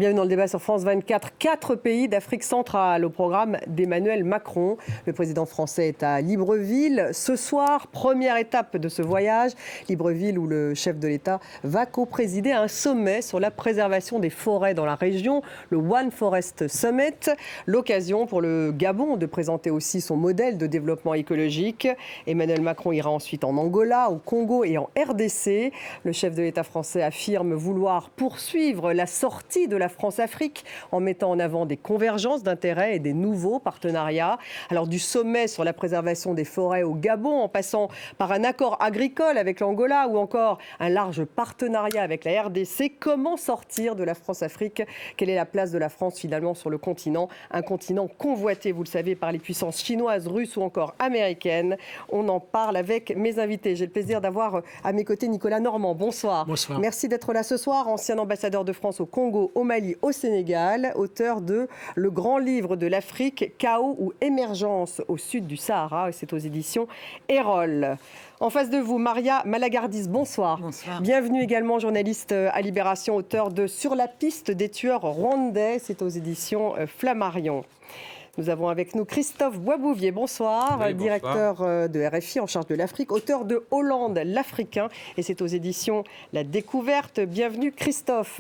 Bienvenue dans le débat sur France 24. 4 pays d'Afrique centrale au programme d'Emmanuel Macron. Le président français est à Libreville. Ce soir, première étape de ce voyage. Libreville où le chef de l'État va co-présider un sommet sur la préservation des forêts dans la région, le One Forest Summit. L'occasion pour le Gabon de présenter aussi son modèle de développement écologique. Emmanuel Macron ira ensuite en Angola, au Congo et en RDC. Le chef de l'État français affirme vouloir poursuivre la sortie de la France-Afrique en mettant en avant des convergences d'intérêts et des nouveaux partenariats. Alors du sommet sur la préservation des forêts au Gabon, en passant par un accord agricole avec l'Angola ou encore un large partenariat avec la RDC, comment sortir de la France-Afrique? Quelle est la place de la France finalement sur le continent? Un continent convoité, vous le savez, par les puissances chinoises, russes ou encore américaines. On en parle avec mes invités. J'ai le plaisir d'avoir à mes côtés Nicolas Normand. Bonsoir. Bonsoir. Merci d'être là ce soir. Ancien ambassadeur de France au Congo, au Mali, au Sénégal, auteur de Le grand livre de l'Afrique, Chaos ou émergence au sud du Sahara. C'est aux éditions Erol. En face de vous, Maria Malagardis, bonsoir. Bonsoir. Bienvenue également, journaliste à Libération, auteur de Sur la piste des tueurs rwandais. C'est aux éditions Flammarion. Nous avons avec nous Christophe Boisbouvier, bonsoir, oui, directeur de RFI en charge de l'Afrique, auteur de Hollande, l'Africain, et c'est aux éditions La Découverte. Bienvenue Christophe.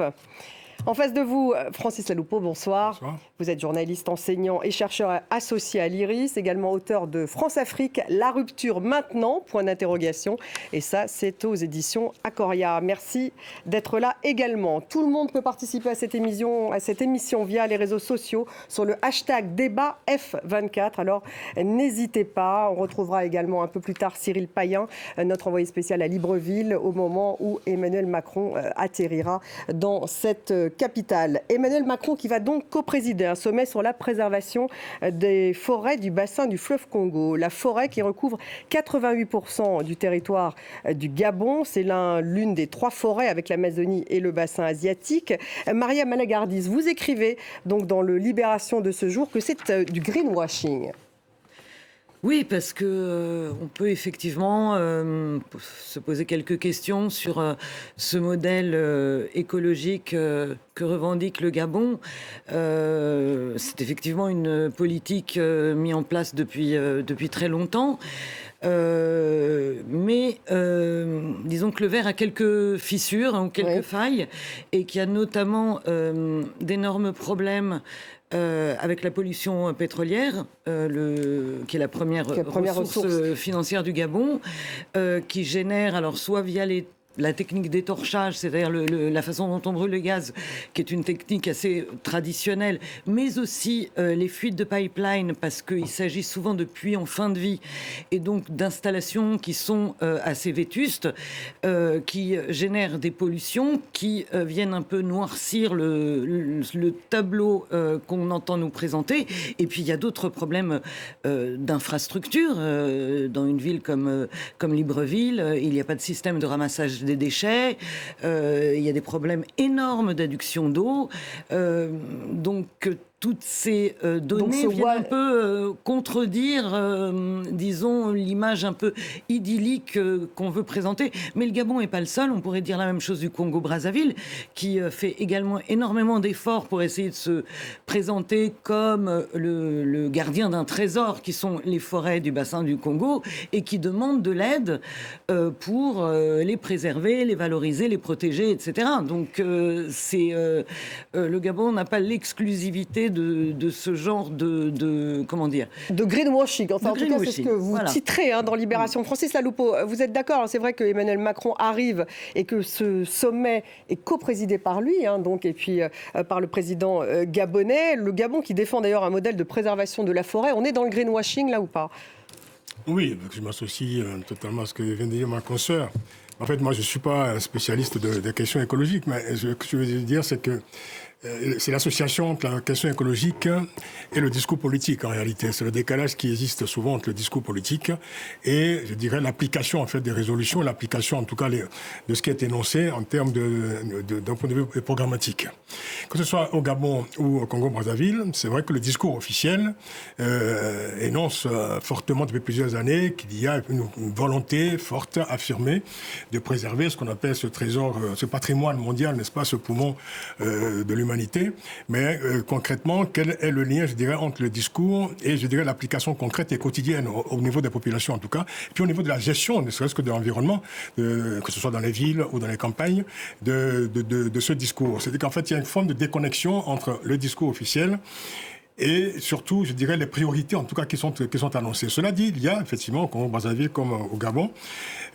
En face de vous, Francis Laloupeau, bonsoir. Bonsoir. Vous êtes journaliste, enseignant et chercheur associé à l'IRIS, également auteur de France-Afrique, La rupture maintenant, point d'interrogation. Et ça, c'est aux éditions Acoria. Merci d'être là également. Tout le monde peut participer à cette émission via les réseaux sociaux sur le hashtag débat F24. Alors, n'hésitez pas. On retrouvera également un peu plus tard Cyril Payen, notre envoyé spécial à Libreville, au moment où Emmanuel Macron atterrira dans cette capitale. Emmanuel Macron qui va donc co-présider un sommet sur la préservation des forêts du bassin du fleuve Congo. La forêt qui recouvre 88% du territoire du Gabon. C'est l'une des 3 forêts avec l'Amazonie et le bassin asiatique. Maria Malagardis, vous écrivez donc dans le Libération de ce jour que c'est du greenwashing. Oui, parce que on peut effectivement se poser quelques questions sur ce modèle écologique que revendique le Gabon. C'est effectivement une politique mise en place depuis très longtemps. Mais disons que le verre a quelques fissures ou quelques failles, et qu'il y a notamment d'énormes problèmes avec la pollution pétrolière, qui est la première ressource financière du Gabon, qui génère, alors soit via la technique d'étorchage, c'est-à-dire la façon dont on brûle le gaz, qui est une technique assez traditionnelle, mais aussi les fuites de pipeline, parce qu'il s'agit souvent de puits en fin de vie, et donc d'installations qui sont assez vétustes, qui génèrent des pollutions, qui viennent un peu noircir le tableau qu'on entend nous présenter. Et puis il y a d'autres problèmes d'infrastructure. Dans une ville comme Libreville, il n'y a pas de système de ramassage des déchets, il y a des problèmes énormes d'adduction d'eau, donc toutes ces données viennent un peu contredire, disons, l'image un peu idyllique qu'on veut présenter. Mais le Gabon n'est pas le seul. On pourrait dire la même chose du Congo-Brazzaville, qui fait également énormément d'efforts pour essayer de se présenter comme le gardien d'un trésor, qui sont les forêts du bassin du Congo, et qui demande de l'aide pour les préserver, les valoriser, les protéger, etc. Donc, le Gabon n'a pas l'exclusivité de ce genre comment dire, de greenwashing. Enfin, en tout cas, c'est ce que vous titrez dans Libération. Francis Laloupeau, vous êtes d'accord? C'est vrai que Emmanuel Macron arrive et que ce sommet est co-présidé par lui, donc, et puis par le président gabonais. Le Gabon qui défend d'ailleurs un modèle de préservation de la forêt. On est dans le greenwashing là ou pas? Oui, je m'associe totalement à ce que vient de dire ma consoeur. En fait, moi, je ne suis pas un spécialiste des questions écologiques, mais ce que je veux dire, c'est que c'est l'association entre la question écologique et le discours politique, en réalité. C'est le décalage qui existe souvent entre le discours politique et, je dirais, l'application, en fait, des résolutions, l'application, en tout cas, de ce qui est énoncé en termes d'un point de vue programmatique. Que ce soit au Gabon ou au Congo-Brazzaville, c'est vrai que le discours officiel énonce fortement depuis plusieurs années qu'il y a une volonté forte, affirmée, de préserver ce qu'on appelle ce trésor, ce patrimoine mondial, n'est-ce pas, ce poumon de l'humanité l'humanité, mais concrètement, quel est le lien, je dirais, entre le discours et, je dirais, l'application concrète et quotidienne au niveau des populations, en tout cas, et puis au niveau de la gestion, ne serait-ce que de l'environnement, que ce soit dans les villes ou dans les campagnes, de ce discours. C'est-à-dire qu'en fait, il y a une forme de déconnexion entre le discours officiel et surtout, je dirais, les priorités, en tout cas, qui sont annoncées. Cela dit, il y a effectivement, comme au Brazzaville, comme au Gabon,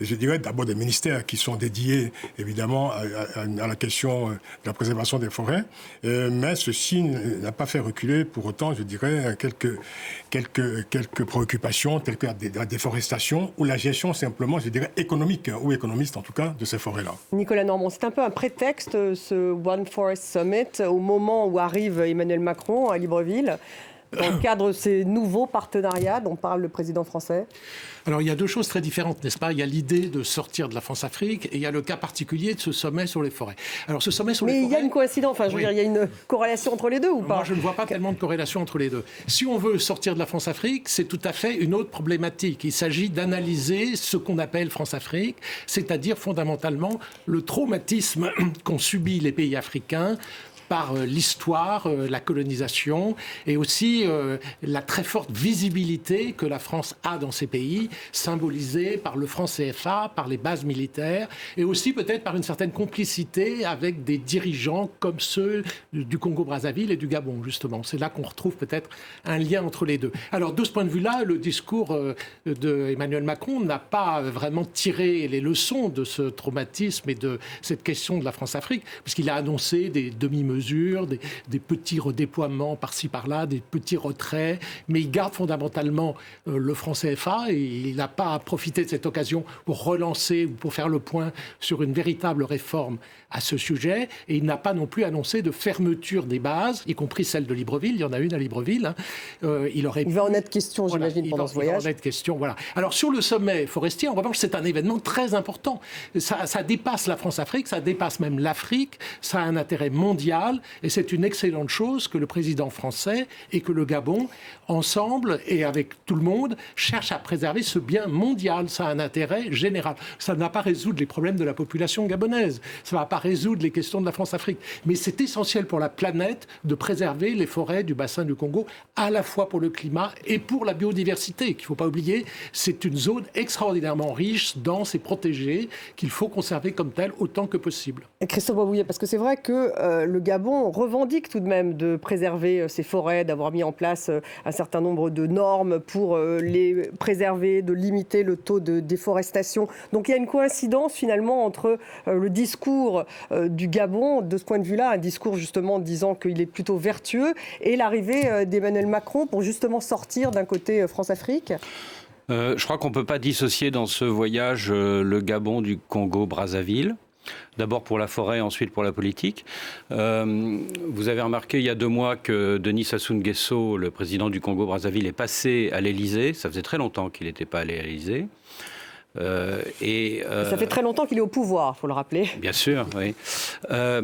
je dirais d'abord des ministères qui sont dédiés, évidemment, à la question de la préservation des forêts, mais ceci n'a pas fait reculer, pour autant, je dirais, quelques préoccupations, telles que la déforestation ou la gestion simplement, je dirais, économique, ou économiste, en tout cas, de ces forêts-là. Nicolas Normand, c'est un peu un prétexte, ce One Forest Summit, au moment où arrive Emmanuel Macron à Libreville, dans le cadre de ces nouveaux partenariats dont parle le président français? Alors, il y a deux choses très différentes, n'est-ce pas? Il y a l'idée de sortir de la France-Afrique et il y a le cas particulier de ce sommet sur les forêts. Alors, ce sommet sur les forêts... Mais il y a une coïncidence, enfin, je veux dire, il y a une corrélation entre les deux ou pas? Moi, je ne vois pas tellement de corrélation entre les deux. Si on veut sortir de la France-Afrique, c'est tout à fait une autre problématique. Il s'agit d'analyser ce qu'on appelle France-Afrique, c'est-à-dire fondamentalement le traumatisme qu'ont subi les pays africains par l'histoire, la colonisation et aussi la très forte visibilité que la France a dans ces pays, symbolisée par le franc CFA, par les bases militaires et aussi peut-être par une certaine complicité avec des dirigeants comme ceux du Congo-Brazzaville et du Gabon, justement. C'est là qu'on retrouve peut-être un lien entre les deux. Alors, de ce point de vue-là, le discours d'Emmanuel Macron n'a pas vraiment tiré les leçons de ce traumatisme et de cette question de la France-Afrique, puisqu'il a annoncé des demi-mesures, des petits redéploiements par-ci par-là, des petits retraits, mais il garde fondamentalement le franc CFA et il n'a pas profité de cette occasion pour relancer ou pour faire le point sur une véritable réforme à ce sujet, et il n'a pas non plus annoncé de fermeture des bases, y compris celle de Libreville. Il y en a une à Libreville. Il va en être question, j'imagine, pendant ce voyage. Il va en être question, voilà. Alors, sur le sommet forestier, en revanche, c'est un événement très important. Ça dépasse la France-Afrique, ça dépasse même l'Afrique, ça a un intérêt mondial, et c'est une excellente chose que le président français et que le Gabon, ensemble et avec tout le monde, cherchent à préserver ce bien mondial. Ça a un intérêt général. Ça ne va pas résoudre les problèmes de la population gabonaise. Ça ne va pas résoudre les questions de la France-Afrique. Mais c'est essentiel pour la planète de préserver les forêts du bassin du Congo, à la fois pour le climat et pour la biodiversité, qu'il ne faut pas oublier. C'est une zone extraordinairement riche, dense et protégée, qu'il faut conserver comme telle autant que possible. Et Christophe Boisbouillet, parce que c'est vrai que le Gabon revendique tout de même de préserver ses forêts, d'avoir mis en place un certain nombre de normes pour les préserver, de limiter le taux de déforestation. Donc il y a une coïncidence finalement entre le discours du Gabon, de ce point de vue-là, un discours justement disant qu'il est plutôt vertueux, et l'arrivée d'Emmanuel Macron pour justement sortir d'un côté France-Afrique. Je crois qu'on ne peut pas dissocier dans ce voyage le Gabon du Congo-Brazzaville. D'abord pour la forêt, ensuite pour la politique. Vous avez remarqué il y a 2 mois que Denis Sassou Nguesso, le président du Congo-Brazzaville, est passé à l'Élysée. Ça faisait très longtemps qu'il n'était pas allé à l'Élysée. Ça fait très longtemps qu'il est au pouvoir, il faut le rappeler. Bien sûr, oui. Je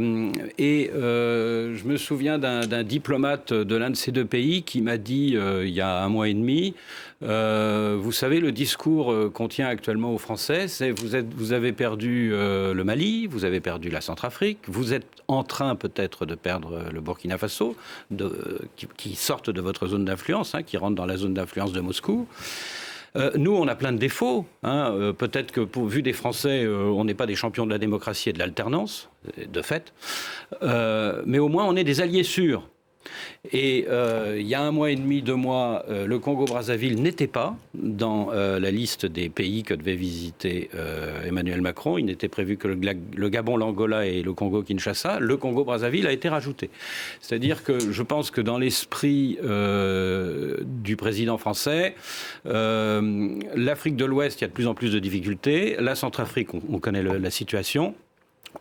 me souviens d'un diplomate de l'un de ces 2 pays qui m'a dit il y a 1 mois et demi, vous savez, le discours qu'on tient actuellement aux Français, c'est vous avez perdu le Mali, vous avez perdu la Centrafrique, vous êtes en train peut-être de perdre le Burkina Faso, qui sortent de votre zone d'influence, qui rentrent dans la zone d'influence de Moscou. Nous, on a plein de défauts. Peut-être que, vu des Français, on n'est pas des champions de la démocratie et de l'alternance, de fait. Mais au moins, on est des alliés sûrs. Et il y a 1 mois et demi, 2 mois, le Congo-Brazzaville n'était pas dans la liste des pays que devait visiter Emmanuel Macron. Il n'était prévu que le Gabon, l'Angola et le Congo-Kinshasa. Le Congo-Brazzaville a été rajouté. C'est-à-dire que je pense que dans l'esprit du président français, l'Afrique de l'Ouest, il y a de plus en plus de difficultés. La Centrafrique, on connaît la situation.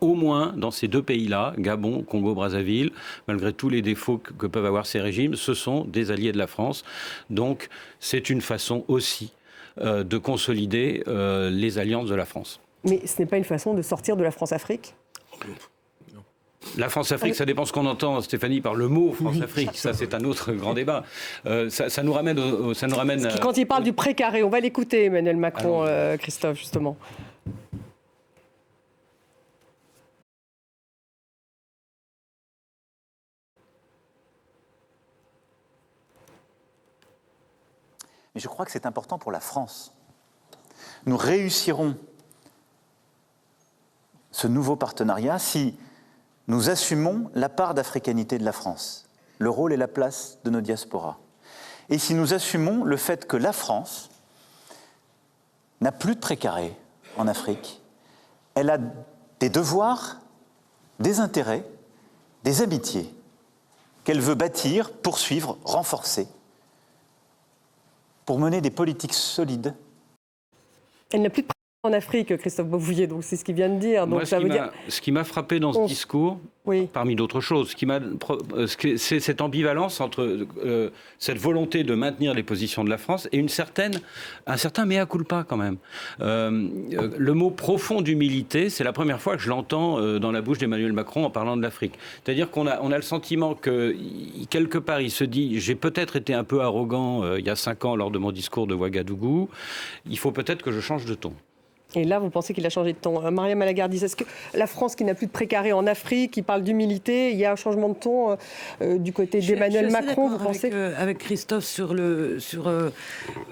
Au moins, dans ces 2 pays-là, Gabon, Congo-Brazzaville, malgré tous les défauts que peuvent avoir ces régimes, ce sont des alliés de la France. Donc, c'est une façon aussi de consolider les alliances de la France. Mais ce n'est pas une façon de sortir de la France-Afrique ? La France-Afrique, ça dépend ce qu'on entend, Stéphanie, par le mot France-Afrique. Ça, c'est un autre grand débat. Ça nous ramène... Quand il parle du précaré, on va l'écouter, Emmanuel Macron, Christophe, justement. je crois que c'est important pour la France. Nous réussirons ce nouveau partenariat si nous assumons la part d'africanité de la France, le rôle et la place de nos diasporas. Et si nous assumons le fait que la France n'a plus de précaré en Afrique, elle a des devoirs, des intérêts, des amitiés qu'elle veut bâtir, poursuivre, renforcer, pour mener des politiques solides. Elle n'a plus de en Afrique, Christophe Beauvouillet, donc c'est ce qu'il vient de dire. Donc, Moi, ce qui m'a frappé dans ce discours, parmi d'autres choses, c'est cette ambivalence entre cette volonté de maintenir les positions de la France et un certain mea culpa quand même. Le mot profond d'humilité, c'est la première fois que je l'entends dans la bouche d'Emmanuel Macron en parlant de l'Afrique. C'est-à-dire qu'on a le sentiment que, quelque part, il se dit « j'ai peut-être été un peu arrogant il y a 5 ans lors de mon discours de Ouagadougou, il faut peut-être que je change de ton ». Et là, vous pensez qu'il a changé de ton. Mariam Malagardis, est-ce que la France, qui n'a plus de précaré en Afrique, qui parle d'humilité, il y a un changement de ton du côté d'Emmanuel Macron, vous pensez avec Christophe sur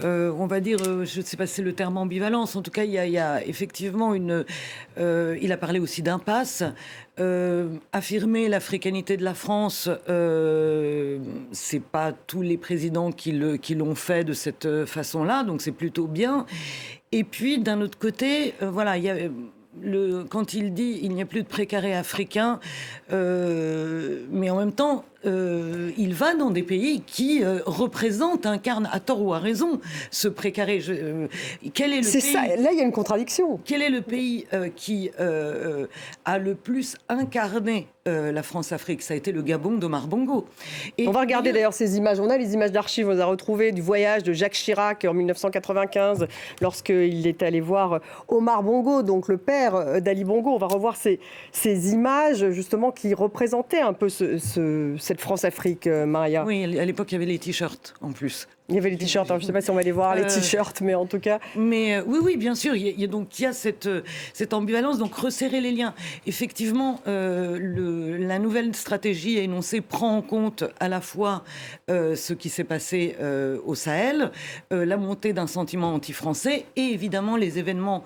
on va dire, je ne sais pas si c'est le terme ambivalence, en tout cas, il y a effectivement il a parlé aussi d'impasse. Affirmer l'africanité de la France, c'est pas tous les présidents qui l'ont fait de cette façon-là, donc c'est plutôt bien. Et puis d'un autre côté, voilà, il y a quand il dit il n'y a plus de précaré africain, mais en même temps, il va dans des pays qui représentent, incarnent, à tort ou à raison, ce précaré. Quel est le pays, ça, là il y a une contradiction. Quel est le pays qui a le plus incarné la France-Afrique? Ça a été le Gabon d'Omar Bongo. Et on va regarder d'ailleurs ces images. On a les images d'archives, on les a retrouvées du voyage de Jacques Chirac en 1995, lorsqu'il est allé voir Omar Bongo, donc le père d'Ali Bongo. On va revoir ces images justement qui représentaient un peu cette France-Afrique, Maria. Oui, à l'époque, il y avait les t-shirts en plus. Il y avait les t-shirts, je ne sais pas si on va les voir, les t-shirts, mais en tout cas... Mais oui, bien sûr, il y a cette ambivalence, donc resserrer les liens. Effectivement, la nouvelle stratégie énoncée prend en compte à la fois ce qui s'est passé au Sahel, la montée d'un sentiment anti-français et évidemment les événements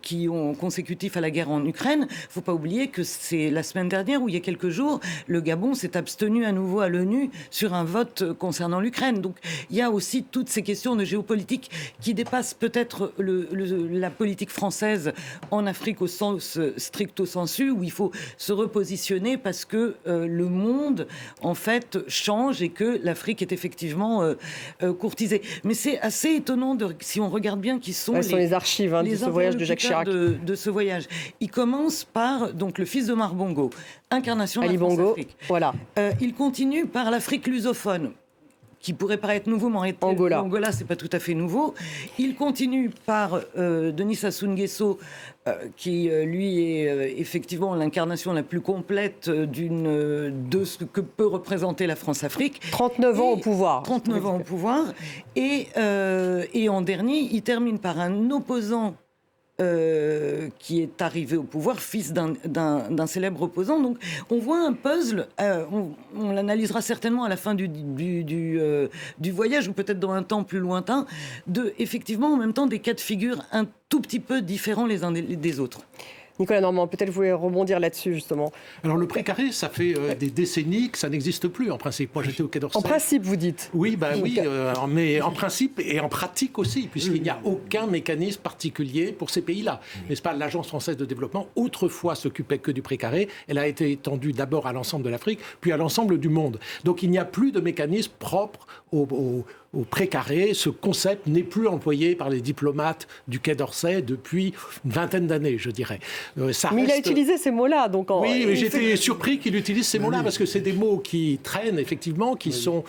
qui ont consécutifs à la guerre en Ukraine. Il ne faut pas oublier que c'est la semaine dernière, ou il y a quelques jours, le Gabon s'est abstenu à nouveau à l'ONU sur un vote concernant l'Ukraine. Donc il y a aussi toutes ces questions de géopolitique qui dépassent peut-être la politique française en Afrique au sens stricto sensu, où il faut se repositionner parce que le monde en fait change et que l'Afrique est effectivement courtisée. Mais c'est assez étonnant si on regarde bien qui sont les archives de ce voyage de Jacques Chirac. De ce voyage. Il commence par donc le fils d'Omar Bongo, incarnation de la France-Afrique. Voilà. Il continue par l'Afrique lusophone, qui pourrait paraître nouveau, mais en Angola. Angola, c'est pas tout à fait nouveau. Il continue par Denis Sassou Nguesso, qui lui est effectivement l'incarnation la plus complète de ce que peut représenter la France-Afrique. 39 ans au pouvoir. 39 ans au pouvoir. Et en dernier, il termine par un opposant qui est arrivé au pouvoir, fils d'un célèbre opposant. Donc on voit un puzzle, on l'analysera certainement à la fin du voyage, ou peut-être dans un temps plus lointain, effectivement en même temps des cas de figure un tout petit peu différents les uns des autres. Nicolas Normand, peut-être vous voulez rebondir là-dessus, justement. Alors, le précaré, ça fait des décennies que ça n'existe plus, en principe. Moi, j'étais au Quai d'Orsay. En principe, vous dites? Oui, mais en principe et en pratique aussi, puisqu'il n'y a aucun mécanisme particulier pour ces pays-là. N'est-ce pas? L'Agence française de développement, autrefois, s'occupait que du précaré. Elle a été étendue d'abord à l'ensemble de l'Afrique, puis à l'ensemble du monde. Donc, il n'y a plus de mécanisme propre au précaré. Ce concept n'est plus employé par les diplomates du Quai d'Orsay depuis une vingtaine d'années, je dirais. Mais il a utilisé ces mots-là. Donc oui, mais j'étais surpris qu'il utilise ces mots-là, parce que c'est des mots qui traînent, effectivement, qui sont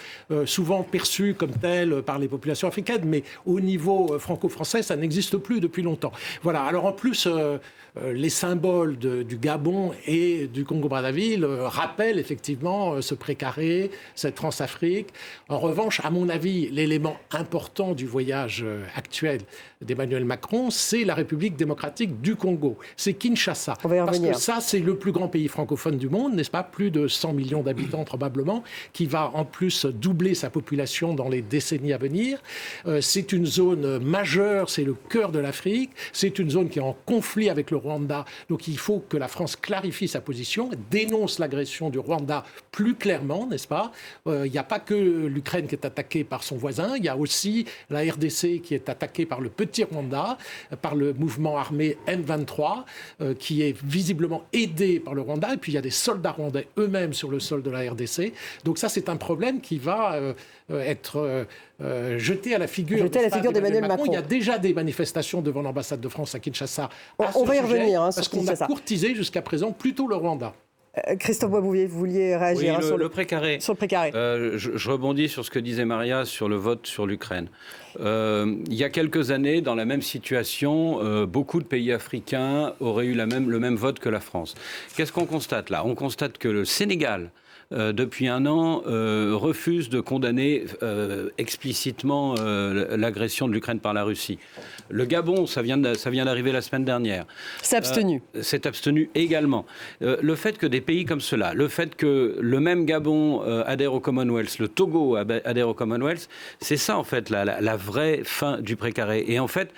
souvent perçus comme tels par les populations africaines, mais au niveau franco-français, ça n'existe plus depuis longtemps. Voilà, alors en plus... les symboles du Gabon et du Congo-Brazzaville rappellent effectivement ce précaré, cette France-Afrique. En revanche, à mon avis, l'élément important du voyage actuel d'Emmanuel Macron, c'est la République démocratique du Congo. C'est Kinshasa. On va y Parce revenir. que ça, c'est le plus grand pays francophone du monde, n'est-ce pas? Plus de 100 millions d'habitants probablement, qui va en plus doubler sa population dans les décennies à venir. C'est une zone majeure, c'est le cœur de l'Afrique. C'est une zone qui est en conflit avec le Rwanda. Donc il faut que la France clarifie sa position, dénonce l'agression du Rwanda plus clairement, n'est-ce pas? Il n'y a pas que l'Ukraine qui est attaquée par son voisin, il y a aussi la RDC qui est attaquée par le petit Rwanda, par le mouvement armé M23, qui est visiblement aidé par le Rwanda. Et puis il y a des soldats rwandais eux-mêmes sur le sol de la RDC. Donc ça, c'est un problème qui va être jeté à la figure, d'Emmanuel Macron. Il y a déjà des manifestations devant l'ambassade de France à Kinshasa. On va y revenir, parce qu'on a courtisé jusqu'à présent plutôt le Rwanda. Christophe Boisbouvier, vous vouliez réagir oui, sur le précaré. Sur le précaré. Je rebondis sur ce que disait Maria sur le vote sur l'Ukraine. Il y a quelques années, dans la même situation, beaucoup de pays africains auraient eu le même vote que la France. Qu'est-ce qu'on constate là? On constate que le Sénégal, depuis un an, refuse de condamner explicitement l'agression de l'Ukraine par la Russie. Le Gabon, ça vient d'arriver la semaine dernière. S'est abstenu. S'est abstenu également. Le fait que des pays comme cela, le fait que le même Gabon adhère au Commonwealth, le Togo adhère au Commonwealth, c'est ça en fait la vraie fin du précaré. Et en fait,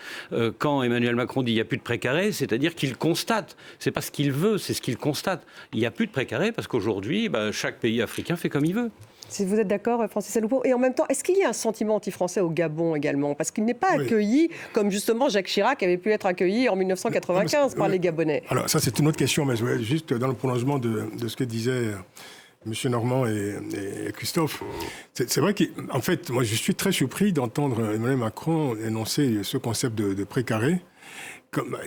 quand Emmanuel Macron dit il n'y a plus de précaré, c'est-à-dire qu'il constate. C'est pas ce qu'il veut, c'est ce qu'il constate. Il n'y a plus de précaré parce qu'aujourd'hui, chaque pays africain fait comme il veut. Si vous êtes d'accord, Francis Aloupo. Et en même temps, est-ce qu'il y a un sentiment anti-français au Gabon également? Parce qu'il n'est pas accueilli comme justement Jacques Chirac avait pu être accueilli en 1995 par les Gabonais. Alors ça, c'est une autre question, mais juste dans le prolongement de ce que disaient M. Normand et Christophe. C'est vrai qu'en fait, moi, je suis très surpris d'entendre Emmanuel Macron énoncer ce concept de précaré.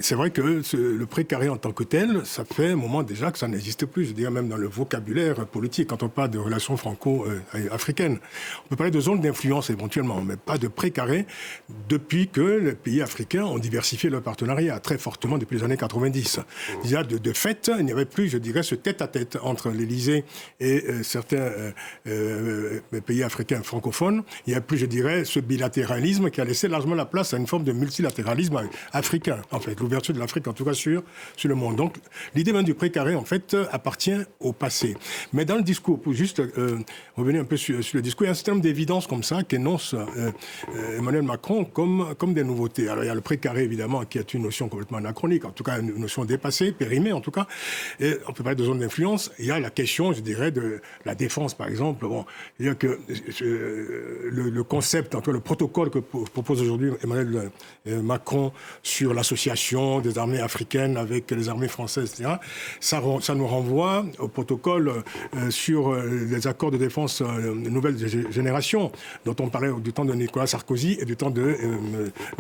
C'est vrai que le précaré en tant que tel, ça fait un moment déjà que ça n'existe plus, je dirais même dans le vocabulaire politique, quand on parle de relations franco-africaines. On peut parler de zones d'influence éventuellement, mais pas de précaré depuis que les pays africains ont diversifié leur partenariat très fortement depuis les années 90. Il y a de fait, il n'y avait plus, je dirais, ce tête-à-tête entre l'Élysée et certains pays africains francophones. Il n'y a plus, je dirais, ce bilatéralisme qui a laissé largement la place à une forme de multilatéralisme africain. En fait, l'ouverture de l'Afrique, en tout cas, sur le monde. Donc, l'idée même du précaré, en fait, appartient au passé. Mais dans le discours, pour juste revenir un peu sur le discours, il y a un certain nombre d'évidences comme ça qu'énonce Emmanuel Macron comme des nouveautés. Alors, il y a le précaré, évidemment, qui est une notion complètement anachronique, en tout cas, une notion dépassée, périmée, en tout cas. Et on peut parler de zone d'influence. Il y a la question, je dirais, de la défense, par exemple. Bon, il y a que le concept, en tout cas, le protocole que propose aujourd'hui Emmanuel Macron sur l'association des armées africaines avec les armées françaises, etc. Ça nous renvoie au protocole sur les accords de défense nouvelle génération, dont on parlait du temps de Nicolas Sarkozy et du temps de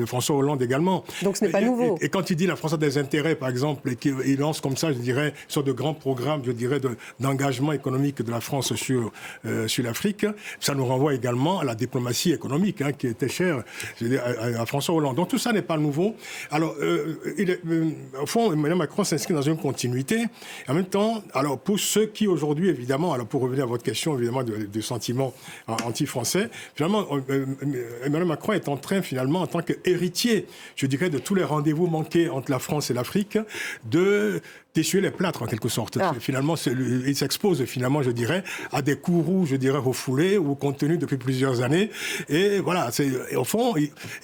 François Hollande également. Donc ce n'est pas nouveau. Et quand il dit la France a des intérêts, par exemple, et qu'il lance comme ça, je dirais, une sorte de grand programme, je dirais, d'engagement économique de la France sur l'Afrique, ça nous renvoie également à la diplomatie économique, qui était chère à François Hollande. Donc tout ça n'est pas nouveau. Alors, au fond, Emmanuel Macron s'inscrit dans une continuité. En même temps, alors pour ceux qui aujourd'hui, évidemment, alors pour revenir à votre question, évidemment, du sentiment anti-français, finalement, Emmanuel Macron est en train, finalement, en tant qu'héritier, je dirais, de tous les rendez-vous manqués entre la France et l'Afrique, d'essuyer les plâtres, en quelque sorte. Finalement, il s'expose, finalement, je dirais, à des courroux, je dirais, refoulés ou contenus depuis plusieurs années. Et voilà, au fond,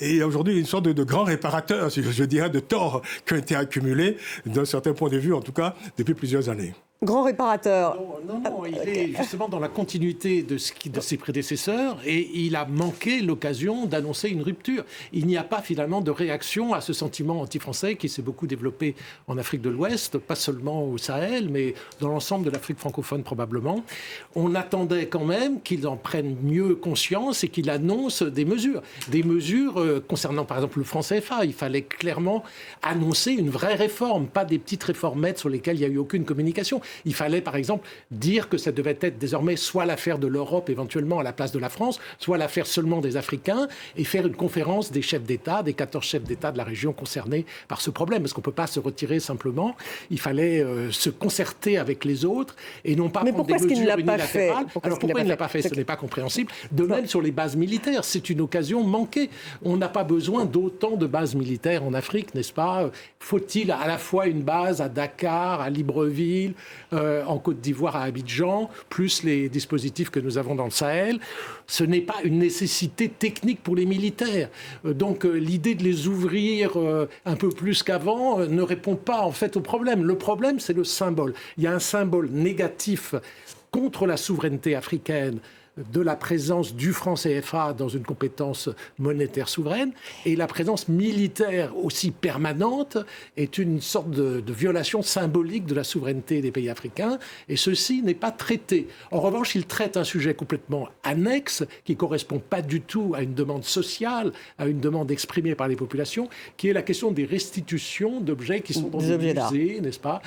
il y a aujourd'hui une sorte de grand réparateur, je dirais, de torts qui ont été accumulés, d'un certain point de vue, en tout cas, depuis plusieurs années. Grand réparateur. Non, il est justement dans la continuité de ses prédécesseurs et il a manqué l'occasion d'annoncer une rupture. Il n'y a pas finalement de réaction à ce sentiment anti-français qui s'est beaucoup développé en Afrique de l'Ouest, pas seulement au Sahel, mais dans l'ensemble de l'Afrique francophone probablement. On attendait quand même qu'il en prenne mieux conscience et qu'il annonce des mesures. Des mesures concernant par exemple le franc CFA. Il fallait clairement annoncer une vraie réforme, pas des petites réformettes sur lesquelles il n'y a eu aucune communication. Il fallait, par exemple, dire que ça devait être désormais soit l'affaire de l'Europe, éventuellement à la place de la France, soit l'affaire seulement des Africains, et faire une conférence des chefs d'État, des 14 chefs d'État de la région concernés par ce problème. Parce qu'on ne peut pas se retirer simplement. Il fallait se concerter avec les autres et non pas prendre des mesures unilatérales. Alors pourquoi il ne l'a pas fait? Ce n'est pas compréhensible. De même sur les bases militaires, c'est une occasion manquée. On n'a pas besoin d'autant de bases militaires en Afrique, n'est-ce pas? Faut-il à la fois une base à Dakar, à Libreville, en Côte d'Ivoire, à Abidjan, plus les dispositifs que nous avons dans le Sahel? Ce n'est pas une nécessité technique pour les militaires. Donc l'idée de les ouvrir un peu plus qu'avant ne répond pas en fait au problème. Le problème, c'est le symbole. Il y a un symbole négatif contre la souveraineté africaine de la présence du franc CFA dans une compétence monétaire souveraine, et la présence militaire aussi permanente est une sorte de violation symbolique de la souveraineté des pays africains, et ceci n'est pas traité. En revanche, il traite un sujet complètement annexe, qui ne correspond pas du tout à une demande sociale, à une demande exprimée par les populations, qui est la question des restitutions d'objets qui sont dans des musées, n'est-ce pas,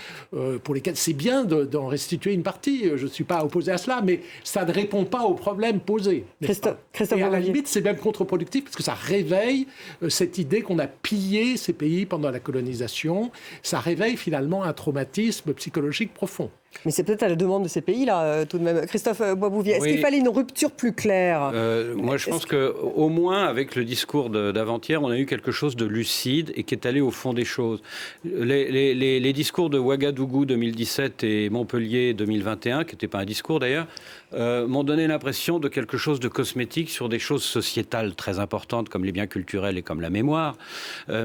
pour lesquels c'est bien d'en restituer une partie. Je ne suis pas opposé à cela, mais ça ne répond pas au problème posé. Christophe, et à la limite, c'est même contre-productif parce que ça réveille cette idée qu'on a pillé ces pays pendant la colonisation. Ça réveille finalement un traumatisme psychologique profond. Mais c'est peut-être à la demande de ces pays-là, tout de même. Christophe Boisbouvier, est-ce qu'il fallait une rupture plus claire? Moi, je pense qu'au moins, avec le discours d'avant-hier, on a eu quelque chose de lucide et qui est allé au fond des choses. Les discours de Ouagadougou 2017 et Montpellier 2021, qui n'étaient pas un discours d'ailleurs, m'ont donné l'impression de quelque chose de cosmétique sur des choses sociétales très importantes, comme les biens culturels et comme la mémoire,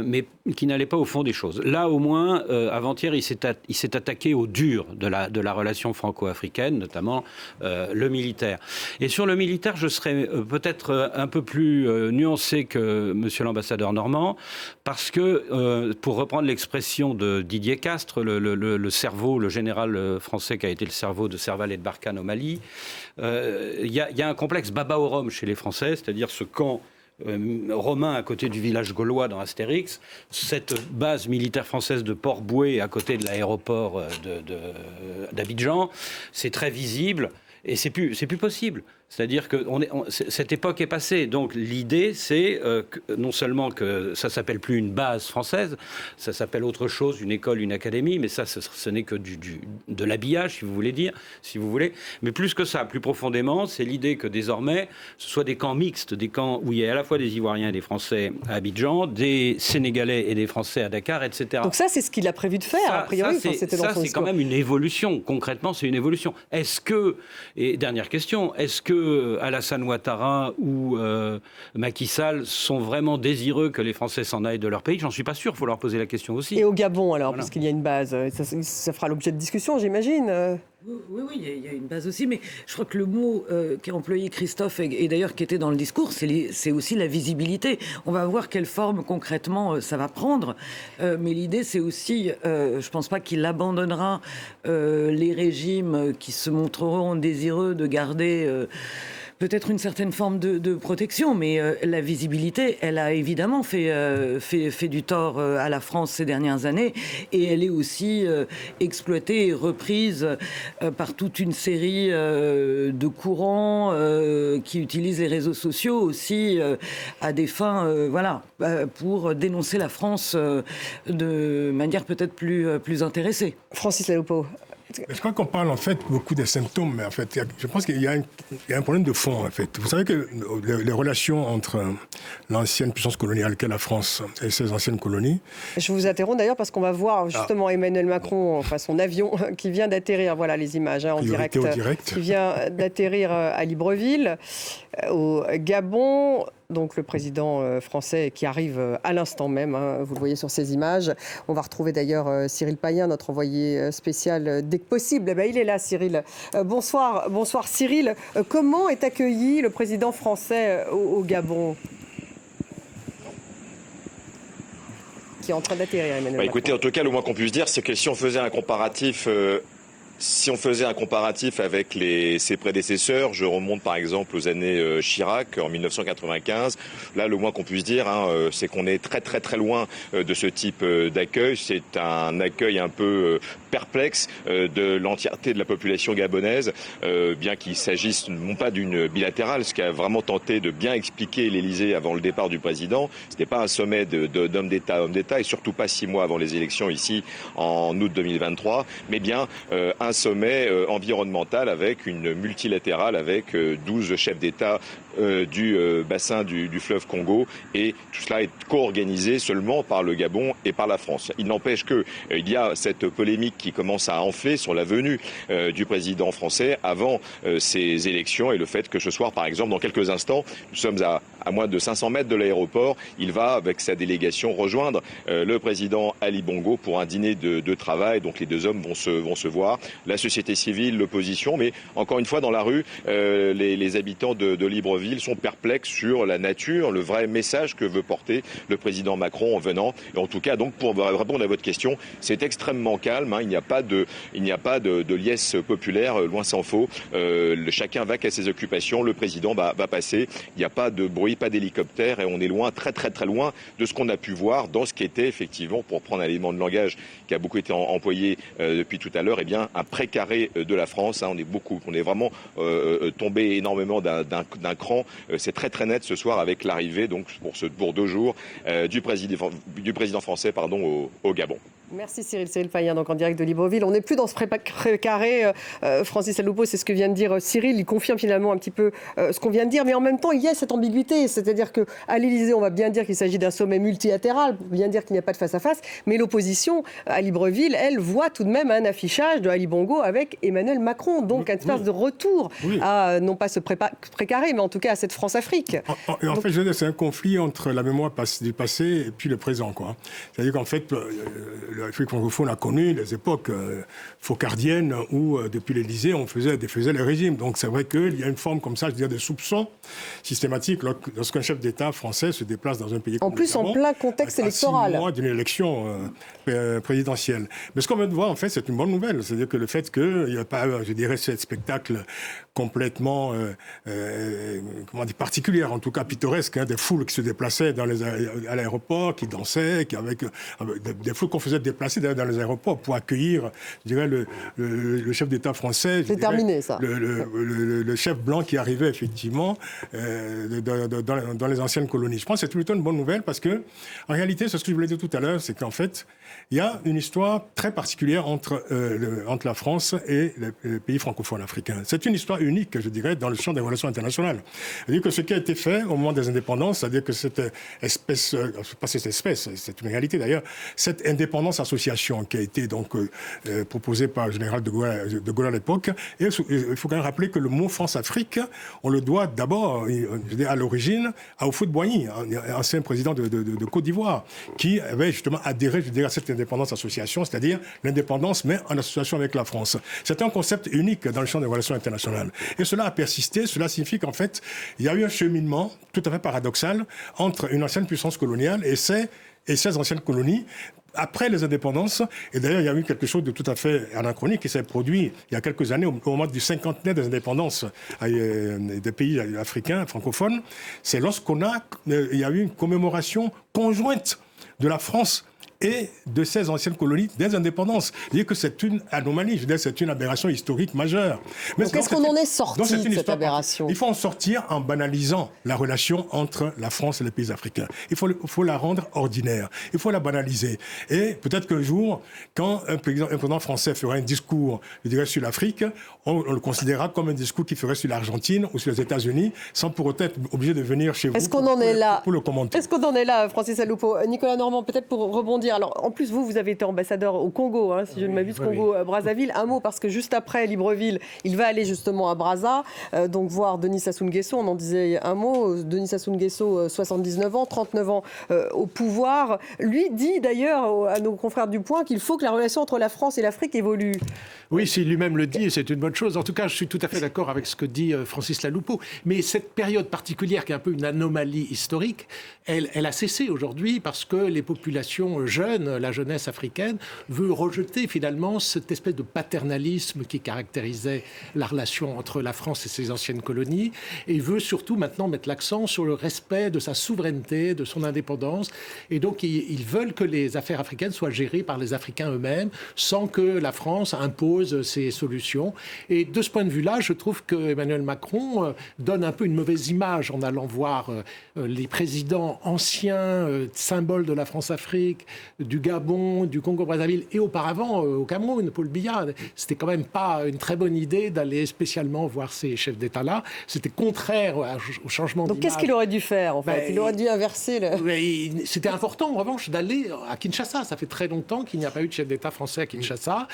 mais qui n'allaient pas au fond des choses. Là, au moins, avant-hier, il s'est attaqué au dur de la relation franco-africaine, notamment le militaire. Et sur le militaire, je serais peut-être un peu plus nuancé que monsieur l'ambassadeur Normand, parce que, pour reprendre l'expression de Didier Castres, le cerveau, le général français qui a été le cerveau de Serval et de Barkhane au Mali, il y a un complexe Baba au Rhum chez les Français, c'est-à-dire ce camp romain à côté du village gaulois dans Astérix, cette base militaire française de Port-Bouët à côté de l'aéroport d'Abidjan, c'est très visible et c'est plus possible. C'est-à-dire que cette époque est passée. Donc l'idée, c'est non seulement que ça ne s'appelle plus une base française, ça s'appelle autre chose, une école, une académie, mais ça, ce n'est que de l'habillage, si vous voulez dire, si vous voulez. Mais plus que ça, plus profondément, c'est l'idée que désormais, ce soit des camps mixtes, des camps où il y a à la fois des Ivoiriens et des Français à Abidjan, des Sénégalais et des Français à Dakar, etc. Donc ça, c'est ce qu'il a prévu de faire, a priori. C'est quand même une évolution. Concrètement, c'est une évolution. Est-ce que, et dernière question, est-ce que Alassane Ouattara ou Macky Sall sont vraiment désireux que les Français s'en aillent de leur pays? J'en suis pas sûr, il faut leur poser la question aussi. Et au Gabon, alors, voilà. Puisqu'il y a une base, ça fera l'objet de discussion, j'imagine. Oui, il y a une base aussi, mais je crois que le mot qu'a employé Christophe, et d'ailleurs qui était dans le discours, c'est aussi la visibilité. On va voir quelle forme concrètement ça va prendre, mais l'idée c'est aussi, je ne pense pas qu'il abandonnera les régimes qui se montreront désireux de garder peut-être une certaine forme de protection, mais la visibilité, elle a évidemment fait du tort à la France ces dernières années, et elle est aussi exploitée et reprise par toute une série de courants qui utilisent les réseaux sociaux aussi à des fins, pour dénoncer la France de manière peut-être plus intéressée. Francis Leopold. Je crois qu'on parle en fait beaucoup des symptômes, mais en fait, je pense qu'il y a un problème de fond en fait. Vous savez que les relations entre l'ancienne puissance coloniale qu'est la France et ses anciennes colonies. Je vous interromps d'ailleurs parce qu'on va voir justement Emmanuel Macron, enfin son avion qui vient d'atterrir, voilà les images en direct, qui vient d'atterrir à Libreville, au Gabon. Donc le président français qui arrive à l'instant même, vous le voyez sur ces images. On va retrouver d'ailleurs Cyril Payen, notre envoyé spécial dès que possible. Il est là, Cyril. Bonsoir Cyril. Comment est accueilli le président français au Gabon, qui est en train d'atterrir, Emmanuel Macron? Écoutez, en tout cas, le moins qu'on puisse dire, c'est que si on faisait un comparatif... avec ses prédécesseurs, je remonte par exemple aux années Chirac en 1995. Là, le moins qu'on puisse dire, c'est qu'on est très très très loin de ce type d'accueil. C'est un accueil un peu perplexe de l'entièreté de la population gabonaise, bien qu'il s'agisse non pas d'une bilatérale, ce qu'a vraiment tenté de bien expliquer l'Élysée avant le départ du président. Ce n'est pas un sommet d'hommes d'État, et surtout pas 6 mois avant les élections ici en août 2023, mais bien un sommet environnemental avec une multilatérale avec 12 chefs d'État du bassin du fleuve Congo, et tout cela est co-organisé seulement par le Gabon et par la France. Il n'empêche qu'il y a cette polémique qui commence à enfler sur la venue du président français avant ces élections, et le fait que ce soir, par exemple, dans quelques instants, nous sommes à moins de 500 mètres de l'aéroport, il va avec sa délégation rejoindre le président Ali Bongo pour un dîner de travail. Donc les deux hommes vont se voir, la société civile, l'opposition, mais encore une fois dans la rue, les habitants de Libreville sont perplexes sur la nature, le vrai message que veut porter le président Macron en venant. Et en tout cas, donc, pour répondre à votre question, c'est extrêmement calme, hein. Il n'y a pas de liesse populaire, loin s'en faut. Chacun va qu'à ses occupations, le président va passer. Il n'y a pas de bruit, pas d'hélicoptère, et on est loin, très très très loin de ce qu'on a pu voir dans ce qui était effectivement, pour prendre un élément de langage qui a beaucoup été employé depuis tout à l'heure, eh bien un précaré de la France. Hein. On est vraiment tombé énormément d'un cran. C'est très très net ce soir avec l'arrivée, donc pour 2 jours, du président français au Gabon. Merci Cyril Payen, donc en direct de Libreville. On n'est plus dans ce précaré. Francis Aloupo, c'est ce que vient de dire Cyril. Il confirme finalement un petit peu ce qu'on vient de dire, mais en même temps, il y a cette ambiguïté. C'est-à-dire qu'à l'Élysée, on va bien dire qu'il s'agit d'un sommet multilatéral, bien dire qu'il n'y a pas de face-à-face, mais l'opposition à Libreville, elle, voit tout de même un affichage de Ali Bongo avec Emmanuel Macron. Donc, un espèce de retour à, non pas ce précaré, mais en tout cas à cette France-Afrique. En fait, je veux dire, c'est un conflit entre la mémoire du passé et puis le présent, quoi. C'est-à-dire qu'en fait, l'Afrique francophone a connu les époques faucardiennes où, depuis l'Élysée, on faisait les régimes. Donc c'est vrai qu'il y a une forme comme ça, je veux dire, de soupçon systématique lorsqu'un chef d'État français se déplace dans un pays comme le Gabon. En plein contexte électoral. 6 mois d'une élection présidentielle. Mais ce qu'on vient de voir, en fait, c'est une bonne nouvelle. C'est-à-dire que le fait qu'il n'y a pas, je dirais, ce spectacle complètement particulier, en tout cas pittoresque, hein, des foules qui se déplaçaient à l'aéroport, qui dansaient, avec des foules qu'on faisait déplacer dans les aéroports pour accueillir, je dirais, le chef d'État français. C'est terminé, ça. Le chef blanc qui arrivait, effectivement, dans les anciennes colonies. Je pense que c'est plutôt une bonne nouvelle parce que, en réalité, c'est ce que je voulais dire tout à l'heure, c'est qu'en fait, il y a une histoire très particulière entre la France et les pays francophones africains. C'est une histoire unique, je dirais, dans le champ des relations internationales. C'est-à-dire que ce qui a été fait au moment des indépendances, c'est-à-dire que cette espèce, pas cette espèce, c'est une réalité d'ailleurs, cette indépendance association qui a été donc proposée par le général de Gaulle à l'époque. Et il faut quand même rappeler que le mot France-Afrique, on le doit d'abord, à l'origine, à Houphouët-Boigny, ancien président de Côte d'Ivoire, qui avait justement adhéré, je dirais, à cette indépendance association, c'est-à-dire l'indépendance, mais en association avec la France. C'est un concept unique dans le champ des relations internationales. Et cela a persisté. Cela signifie qu'en fait, il y a eu un cheminement tout à fait paradoxal entre une ancienne puissance coloniale et ces anciennes colonies après les indépendances. Et d'ailleurs, il y a eu quelque chose de tout à fait anachronique qui s'est produit il y a quelques années, au moment du cinquantenaire des indépendances des pays africains, francophones. C'est il y a eu une commémoration conjointe de la France et de ces anciennes colonies des indépendances. C'est-à-dire que c'est une anomalie, je veux dire, c'est une aberration historique majeure. Mais qu'est-ce qu'on en est sorti de cette aberration ? Il faut en sortir en banalisant la relation entre la France et les pays africains. Il faut la rendre ordinaire. Il faut la banaliser. Et peut-être qu'un jour, quand un président français fera un discours, je dirais, sur l'Afrique, on le considérera comme un discours qu'il ferait sur l'Argentine ou sur les États-Unis, sans pour autant être obligé de venir chez vous pour le commenter. Est-ce qu'on en est là, Francis Aloupo ? Nicolas Normand, peut-être pour rebondir. Alors, en plus, vous avez été ambassadeur au Congo, hein, si je ne m'abuse, Congo-Brazzaville. Un mot, parce que juste après Libreville, il va aller justement à Brazza, donc voir Denis Sassou Nguesso. On en disait un mot. Denis Sassou Nguesso, 79 ans, 39 ans au pouvoir. Lui dit d'ailleurs à nos confrères du Point qu'il faut que la relation entre la France et l'Afrique évolue. Oui, si lui-même le dit, c'est une bonne chose. En tout cas, je suis tout à fait d'accord avec ce que dit Francis Aloupo. Mais cette période particulière, qui est un peu une anomalie historique, elle a cessé aujourd'hui parce que les populations la jeunesse africaine, veut rejeter finalement cette espèce de paternalisme qui caractérisait la relation entre la France et ses anciennes colonies, et veut surtout maintenant mettre l'accent sur le respect de sa souveraineté, de son indépendance. Et donc, ils veulent que les affaires africaines soient gérées par les Africains eux-mêmes, sans que la France impose ses solutions. Et de ce point de vue-là, je trouve que Emmanuel Macron donne un peu une mauvaise image en allant voir les présidents anciens, symboles de la France-Afrique, du Gabon, du Congo-Brazzaville, et auparavant au Cameroun, Paul Biya. C'était quand même pas une très bonne idée d'aller spécialement voir ces chefs d'État-là. C'était contraire au changement d'image. Donc qu'est-ce qu'il aurait dû faire, en fait? Il aurait dû inverser le... C'était important, en revanche, d'aller à Kinshasa. Ça fait très longtemps qu'il n'y a pas eu de chef d'État français à Kinshasa.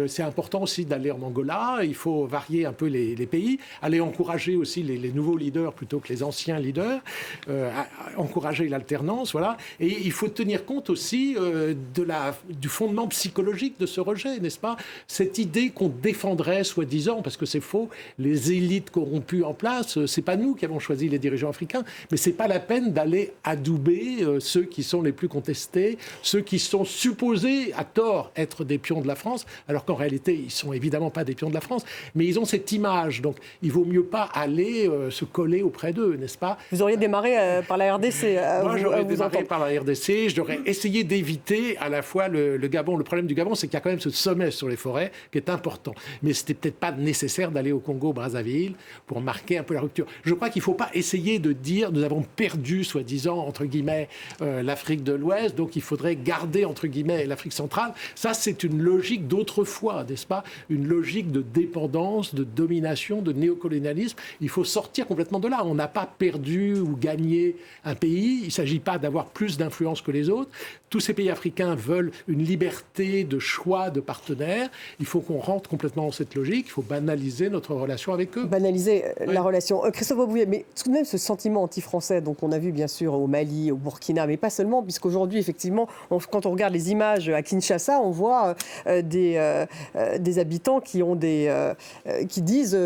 C'est important aussi d'aller en Angola. Il faut varier un peu les pays. Aller encourager aussi les nouveaux leaders plutôt que les anciens leaders. Encourager l'alternance, voilà. Et il faut tenir compte aussi du fondement psychologique de ce rejet, n'est-ce pas? Cette idée qu'on défendrait, soi-disant, parce que c'est faux, les élites corrompues en place, c'est pas nous qui avons choisi les dirigeants africains, mais c'est pas la peine d'aller adouber ceux qui sont les plus contestés, ceux qui sont supposés, à tort, être des pions de la France, alors qu'en réalité, ils sont évidemment pas des pions de la France, mais ils ont cette image. Donc, il vaut mieux pas aller se coller auprès d'eux, n'est-ce pas? Vous auriez démarré par la RDC. Moi, j'aurais démarré par la RDC. J'aurais essayé d'éviter à la fois le Gabon. Le problème du Gabon, c'est qu'il y a quand même ce sommet sur les forêts qui est important. Mais c'était peut-être pas nécessaire d'aller au Congo-Brazzaville pour marquer un peu la rupture. Je crois qu'il ne faut pas essayer de dire nous avons perdu, soi-disant, entre guillemets, l'Afrique de l'Ouest, donc il faudrait garder, entre guillemets, l'Afrique centrale. Ça, c'est une logique d'autrefois, n'est-ce pas? Une logique de dépendance, de domination, de néocolonialisme. Il faut sortir complètement de là. On n'a pas perdu ou gagné un pays. Il ne s'agit pas d'avoir plus d'influence que les autres. Tous ces pays africains veulent une liberté de choix de partenaires. Il faut qu'on rentre complètement dans cette logique. Il faut banaliser notre relation avec eux. Banaliser la relation. Christophe Aubouillet, mais tout de même ce sentiment anti-français, donc on a vu bien sûr au Mali, au Burkina, mais pas seulement, puisqu'aujourd'hui, effectivement, quand on regarde les images à Kinshasa, on voit des habitants qui disent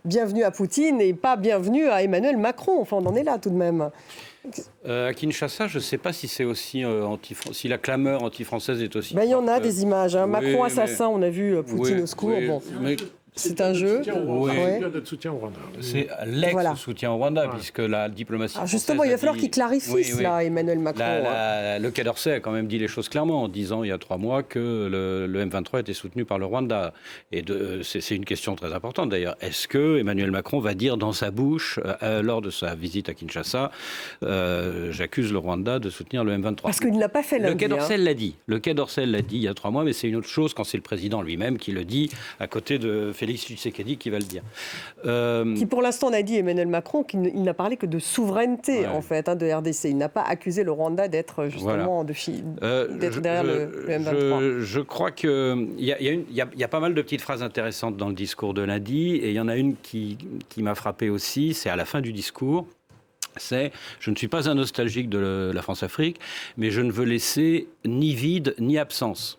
bienvenue à Poutine et pas bienvenue à Emmanuel Macron. Enfin, on en est là tout de même. À Kinshasa, je ne sais pas si c'est aussi si la clameur anti-française est aussi. Il y en a des images. Oui, Macron assassin, on a vu Poutine au secours. Oui, bon. mais... C'est un jeu. Notre soutien au Rwanda. C'est l'ex-soutien au Rwanda, puisque la diplomatie française... Justement, il va falloir qu'il clarifie cela, Emmanuel Macron. Le Quai d'Orsay a quand même dit les choses clairement, en disant il y a 3 mois que le M23 était soutenu par le Rwanda. Et c'est une question très importante d'ailleurs. Est-ce que Emmanuel Macron va dire dans sa bouche, lors de sa visite à Kinshasa, j'accuse le Rwanda de soutenir le M23? Parce qu'il ne l'a pas fait lundi. Le Quai d'Orsay l'a dit. Le Quai d'Orsay l'a dit il y a 3 mois, mais c'est une autre chose quand c'est le président lui-même qui le dit, à côté de Félix Tshisekedi qui va le dire. Qui pour l'instant n'a dit, Emmanuel Macron, qu'il n'a parlé que de souveraineté en fait, de RDC. Il n'a pas accusé le Rwanda d'être justement d'être derrière le M23. Je crois qu'il y a pas mal de petites phrases intéressantes dans le discours de lundi, et il y en a une qui m'a frappé aussi, c'est à la fin du discours. C'est « Je ne suis pas un nostalgique de la France-Afrique, mais je ne veux laisser ni vide ni absence ».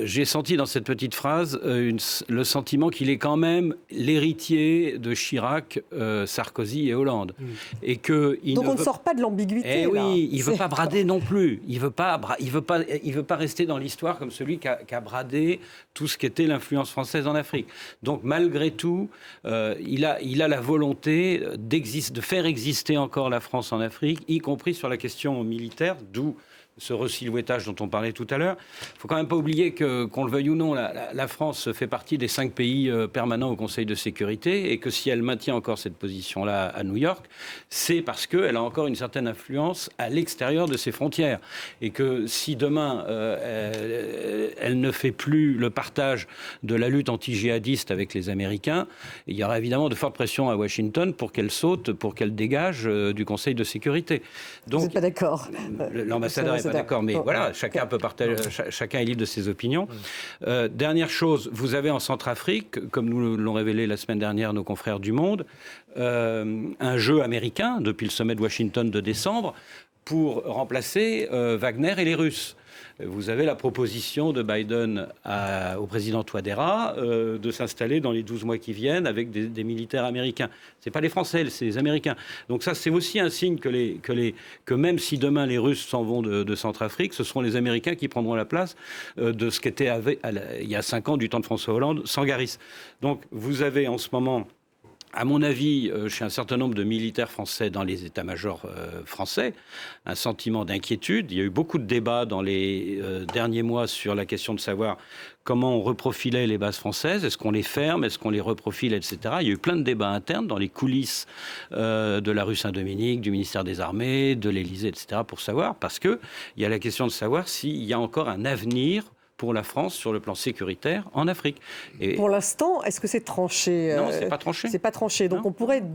J'ai senti dans cette petite phrase le sentiment qu'il est quand même l'héritier de Chirac, Sarkozy et Hollande. Et que donc on ne sort pas de l'ambiguïté. Oui, il ne veut pas brader non plus. Il veut pas rester dans l'histoire comme celui qui a bradé tout ce qu'était l'influence française en Afrique. Donc malgré tout, il a la volonté de faire exister encore la France en Afrique, y compris sur la question militaire, d'où ce resilhouettage dont on parlait tout à l'heure. Il ne faut quand même pas oublier qu'on le veuille ou non, la France fait partie des 5 pays permanents au Conseil de sécurité, et que si elle maintient encore cette position-là à New York, c'est parce qu'elle a encore une certaine influence à l'extérieur de ses frontières. Et que si demain, elle ne fait plus le partage de la lutte anti-djihadiste avec les Américains, il y aura évidemment de fortes pressions à Washington pour qu'elle saute, pour qu'elle dégage du Conseil de sécurité. Donc, vous n'êtes pas d'accord? L'ambassadeur n'est pas d'accord, mais voilà, chacun peut partager, chacun est libre de ses opinions. Dernière chose, vous avez en Centrafrique, comme nous l'ont révélé la semaine dernière nos confrères du Monde, un jeu américain depuis le sommet de Washington de décembre, pour remplacer Wagner et les Russes. Vous avez la proposition de Biden au président Touadéra de s'installer dans les 12 mois qui viennent avec des militaires américains. Ce n'est pas les Français, c'est les Américains. Donc ça, c'est aussi un signe que même si demain les Russes s'en vont de Centrafrique, ce seront les Américains qui prendront la place de ce qu'était il y a 5 ans, du temps de François Hollande, Sangaris. Donc vous avez en ce moment... À mon avis, chez un certain nombre de militaires français dans les états-majors français, un sentiment d'inquiétude. Il y a eu beaucoup de débats dans les derniers mois sur la question de savoir comment on reprofilait les bases françaises. Est-ce qu'on les ferme? Est-ce qu'on les reprofile, etc. Il y a eu plein de débats internes dans les coulisses de la rue Saint-Dominique, du ministère des Armées, de l'Élysée, etc. pour savoir, parce qu'il y a la question de savoir s'il y a encore un avenir pour la France sur le plan sécuritaire en Afrique. Et pour l'instant, est-ce que c'est tranché? Non, c'est pas tranché. C'est pas tranché. Donc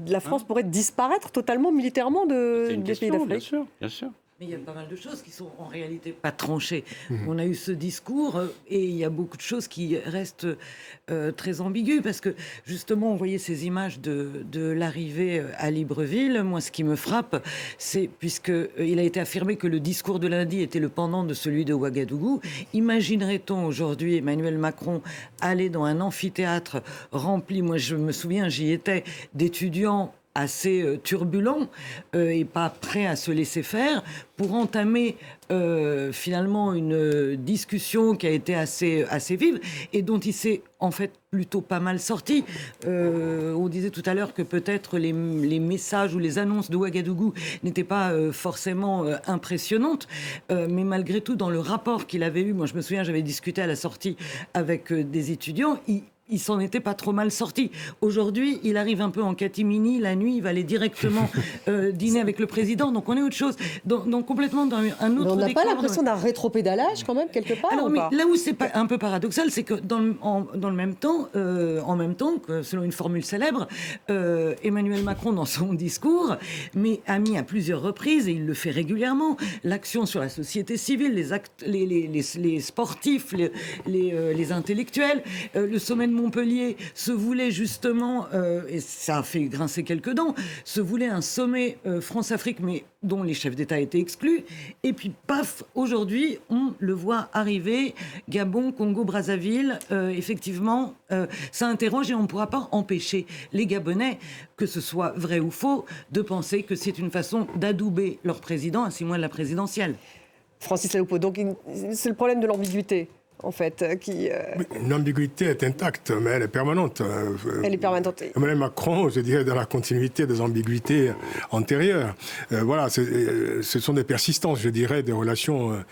la France pourrait disparaître totalement militairement des pays d'Afrique. Bien sûr, bien sûr. Mais il y a pas mal de choses qui sont en réalité pas tranchées. On a eu ce discours et il y a beaucoup de choses qui restent très ambiguës parce que justement, on voyait ces images de l'arrivée à Libreville. Moi, ce qui me frappe, c'est puisqu'il a été affirmé que le discours de lundi était le pendant de celui de Ouagadougou. Imaginerait-on aujourd'hui Emmanuel Macron aller dans un amphithéâtre rempli, moi je me souviens, j'y étais, d'étudiants assez turbulent et pas prêt à se laisser faire pour entamer finalement une discussion qui a été assez vive et dont il s'est en fait plutôt pas mal sorti. On disait tout à l'heure que peut-être les messages ou les annonces de Ouagadougou n'étaient pas forcément impressionnantes, mais malgré tout dans le rapport qu'il avait eu, moi je me souviens j'avais discuté à la sortie avec des étudiants, il s'en était pas trop mal sorti. Aujourd'hui, il arrive un peu en catimini. La nuit, il va aller directement dîner avec le président. Donc, on est autre chose. Donc complètement dans un autre décor. On n'a pas l'impression d'un rétropédalage, quand même, quelque part? Alors, mais là où c'est un peu paradoxal, c'est que dans le même temps, en même temps, que selon une formule célèbre, Emmanuel Macron, dans son discours, a mis à plusieurs reprises, et il le fait régulièrement, l'action sur la société civile, les sportifs, les intellectuels, le sommet de Montpellier se voulait justement, et ça a fait grincer quelques dents, se voulait un sommet France-Afrique, mais dont les chefs d'État étaient exclus. Et puis, paf, aujourd'hui, on le voit arriver, Gabon, Congo, Brazzaville. Effectivement, ça interroge et on ne pourra pas empêcher les Gabonais, que ce soit vrai ou faux, de penser que c'est une façon d'adouber leur président à 6 mois de la présidentielle. Francis Laoupeau, donc c'est le problème de l'ambiguïté. En fait, L'ambiguïté est intacte, mais elle est permanente. Elle est permanente. Emmanuel Macron, je dirais, dans la continuité des ambiguïtés antérieures. Voilà, ce sont des persistances, je dirais, des relations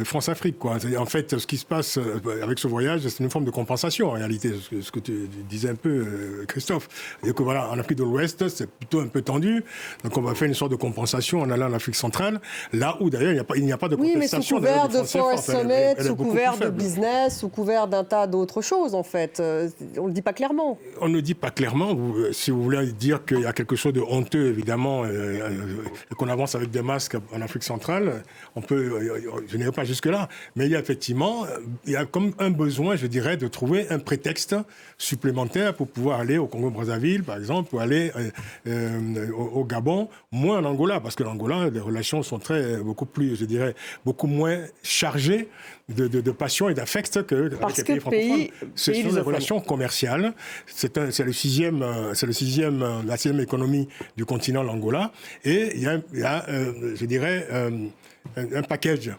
France-Afrique, quoi. En fait, ce qui se passe avec ce voyage, c'est une forme de compensation, en réalité, ce que tu disais un peu, Christophe. Et que voilà, en Afrique de l'Ouest, c'est plutôt un peu tendu. Donc, on va faire une sorte de compensation en allant en Afrique centrale, là où, d'ailleurs, il n'y a pas de contestation. Oui, mais sous couvert de Forest Summit, sous couvert de business, sous couvert d'un tas d'autres choses, en fait. On ne le dit pas clairement. On ne dit pas clairement. Si vous voulez dire qu'il y a quelque chose de honteux, évidemment, qu'on avance avec des masques en Afrique centrale, je n'irai pas jusque-là. Mais il y a effectivement, comme un besoin, je dirais, de trouver un prétexte supplémentaire pour pouvoir aller au Congo-Brazzaville, par exemple, pour aller au Gabon, moins en Angola, parce que l'Angola, les relations sont beaucoup plus, je dirais, beaucoup moins chargées de passion et d'affect que avec les pays francophones. Ce sont des relations commerciales. C'est la sixième économie du continent, l'Angola. Et il y a je dirais, un package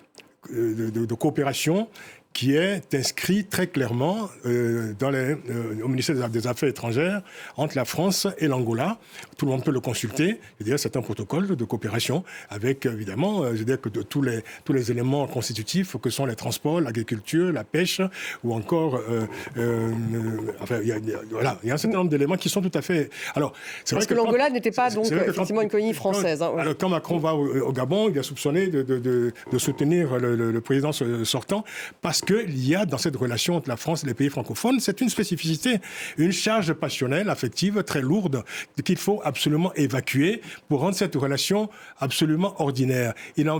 de coopération qui est inscrit très clairement au ministère des Affaires étrangères entre la France et l'Angola. Tout le monde peut le consulter. Je dirais, c'est un protocole de coopération avec, évidemment, je dirais que tous les éléments constitutifs que sont les transports, l'agriculture, la pêche, ou encore, il y a un certain nombre d'éléments qui sont tout à fait. Alors, c'est parce vrai que l'Angola n'était pas donc effectivement une colonie française. Alors, quand Macron va au Gabon, il est soupçonné de soutenir le président sortant, parce qu'il y a dans cette relation entre la France et les pays francophones, c'est une spécificité, une charge passionnelle, affective, très lourde, qu'il faut absolument évacuer pour rendre cette relation absolument ordinaire. Il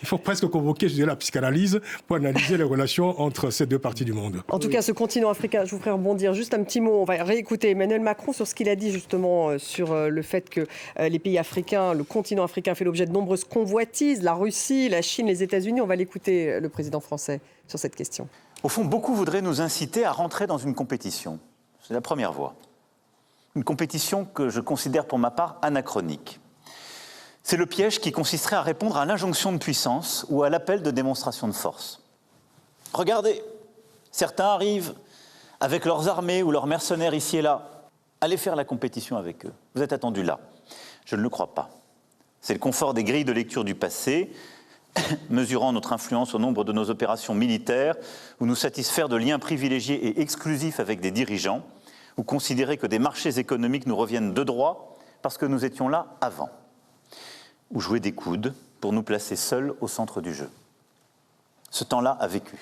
faut presque convoquer, je dirais, la psychanalyse pour analyser les relations entre ces deux parties du monde. En tout cas, ce continent africain, je vous ferai rebondir juste un petit mot. On va réécouter Emmanuel Macron sur ce qu'il a dit justement sur le fait que les pays africains, le continent africain fait l'objet de nombreuses convoitises, la Russie, la Chine, les États-Unis. On va l'écouter, le président français, sur cette question. Au fond, beaucoup voudraient nous inciter à rentrer dans une compétition. C'est la première voie. Une compétition que je considère pour ma part anachronique. C'est le piège qui consisterait à répondre à l'injonction de puissance ou à l'appel de démonstration de force. Regardez, certains arrivent avec leurs armées ou leurs mercenaires ici et là. Allez faire la compétition avec eux. Vous êtes attendus là. Je ne le crois pas. C'est le confort des grilles de lecture du passé, mesurant notre influence au nombre de nos opérations militaires, ou nous satisfaire de liens privilégiés et exclusifs avec des dirigeants, ou considérer que des marchés économiques nous reviennent de droit parce que nous étions là avant, ou jouer des coudes pour nous placer seuls au centre du jeu. Ce temps-là a vécu.